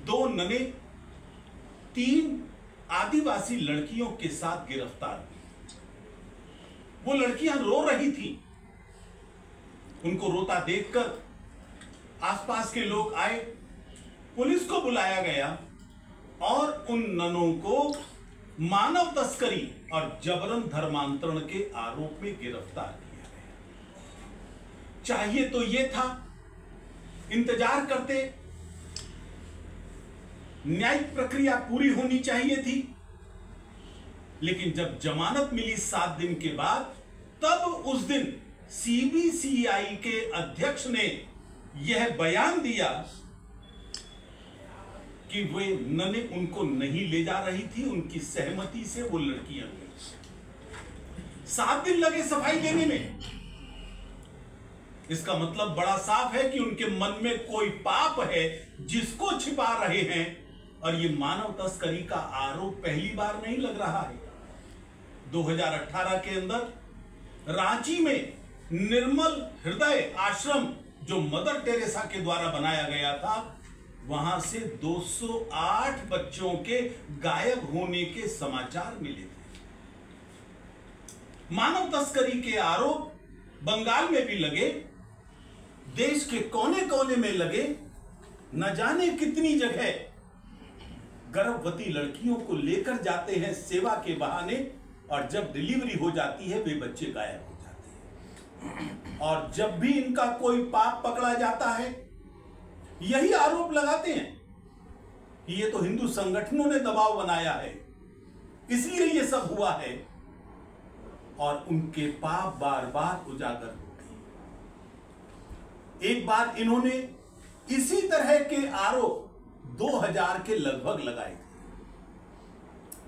2 नने 3 आदिवासी लड़कियों के साथ गिरफ्तार हुई। वो लड़कियां रो रही थी। उनको रोता देखकर आसपास के लोग आए, पुलिस को बुलाया गया और उन ननों को मानव तस्करी और जबरन धर्मांतरण के आरोप में गिरफ्तार किया गया। चाहिए तो ये था, इंतजार करते, न्यायिक प्रक्रिया पूरी होनी चाहिए थी, लेकिन जब जमानत मिली 7 दिन के बाद, तब उस दिन सीबीसीआई के अध्यक्ष ने यह बयान दिया कि वे नने उनको नहीं ले जा रही थी, उनकी सहमति से वो लड़कियां गई। 7 दिन लगे सफाई देने में। इसका मतलब बड़ा साफ है कि उनके मन में कोई पाप है जिसको छिपा रहे हैं, और ये मानव तस्करी का आरोप पहली बार नहीं लग रहा है। 2018 के अंदर रांची में निर्मल हृदय आश्रम जो मदर टेरेसा के द्वारा बनाया गया था, वहां से 208 बच्चों के गायब होने के समाचार मिले थे। मानव तस्करी के आरोप बंगाल में भी लगे, देश के कोने कोने में लगे। न जाने कितनी जगह गर्भवती लड़कियों को लेकर जाते हैं सेवा के बहाने, और जब डिलीवरी हो जाती है वे बच्चे गायब हो जाते हैं। और जब भी इनका कोई पाप पकड़ा जाता है, यही आरोप लगाते हैं कि ये तो हिंदू संगठनों ने दबाव बनाया है, इसलिए ये सब हुआ है, और उनके पाप बार बार उजागर होते हैं। एक बार इन्होंने इसी तरह के आरोप 2000 के लगभग लगाए थे।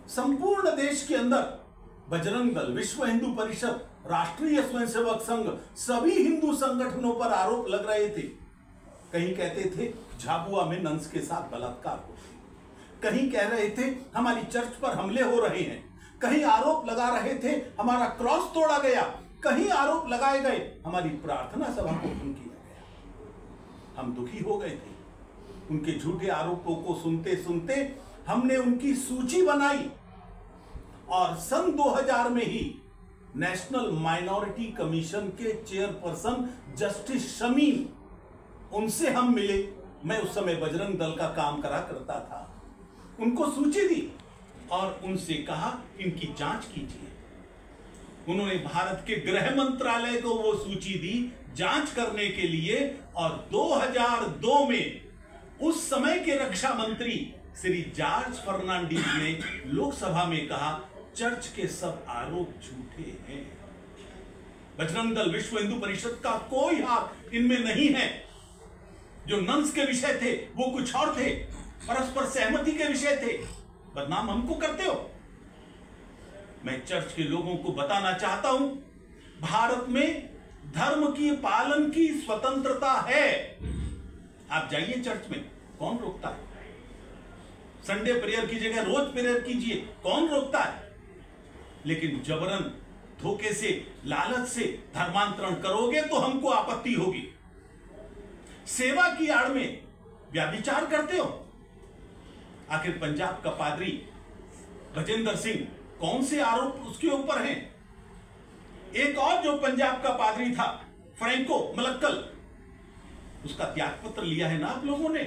संपूर्ण देश के अंदर बजरंग दल, विश्व हिंदू परिषद, राष्ट्रीय स्वयंसेवक संघ, सभी हिंदू संगठनों पर आरोप लग रहे थे। कहीं कहते थे झाबुआ में नंस के साथ बलात्कार हो, कहीं कह रहे थे हमारी चर्च पर हमले हो रहे हैं, कहीं आरोप लगा रहे थे हमारा क्रॉस तोड़ा गया, कहीं आरोप लगाए गए हमारी प्रार्थना सभा को भंग किया गया। हम दुखी हो गए थे। उनके झूठे आरोपों को सुनते सुनते हमने उनकी सूची बनाई, और सन 2000 में ही नेशनल माइनॉरिटी कमीशन के चेयरपर्सन जस्टिस शमीम, उनसे हम मिले। मैं उस समय बजरंग दल का काम करा करता था। उनको सूची दी और उनसे कहा इनकी जांच कीजिए। उन्होंने भारत के गृह मंत्रालय को वो सूची दी जांच करने के लिए, और 2002 में उस समय के रक्षा मंत्री श्री जॉर्ज फर्नांडीज ने लोकसभा में कहा चर्च के सब आरोप झूठे हैं। बजरंग दल, विश्व हिंदू परिषद का कोई हाथ इनमें नहीं है। जो नंस के विषय थे वो कुछ और थे, परस्पर सहमति के विषय थे। बदनाम हमको करते हो। मैं चर्च के लोगों को बताना चाहता हूं, भारत में धर्म की पालन की स्वतंत्रता है। आप जाइए चर्च में, कौन रोकता है? संडे प्रेयर की जगह रोज प्रेयर कीजिए, कौन रोकता है? लेकिन जबरन, धोखे से, लालच से धर्मांतरण करोगे तो हमको आपत्ति होगी। सेवा की आड़ में व्यभिचार करते हो। आखिर पंजाब का पादरी भजेंद्र सिंह, कौन से आरोप उसके ऊपर हैं? एक और जो पंजाब का पादरी था, फ्रैंको मलक्कल, उसका त्याग पत्र लिया है ना आप लोगों ने।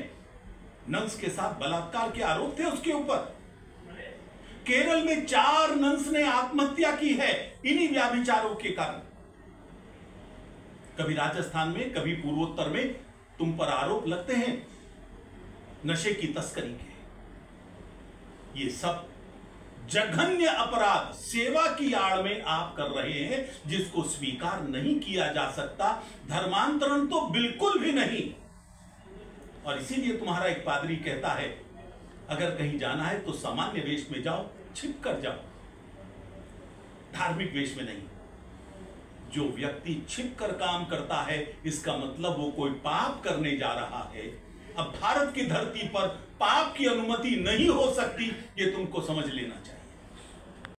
नंस के साथ बलात्कार के आरोप थे उसके ऊपर। केरल में 4 नंस ने आत्महत्या की है इन्हीं व्याभिचारों के कारण। कभी राजस्थान में, कभी पूर्वोत्तर में तुम पर आरोप लगते हैं नशे की तस्करी के। ये सब जघन्य अपराध सेवा की आड़ में आप कर रहे हैं, जिसको स्वीकार नहीं किया जा सकता। धर्मांतरण तो बिल्कुल भी नहीं। और इसीलिए तुम्हारा एक पादरी कहता है अगर कहीं जाना है तो सामान्य वेश में जाओ, छिप कर जाओ, धार्मिक वेश में नहीं। जो व्यक्ति छिप कर काम करता है, इसका मतलब वो कोई पाप करने जा रहा है। अब भारत की धरती पर पाप की अनुमति नहीं हो सकती, ये तुमको समझ लेना चाहिए।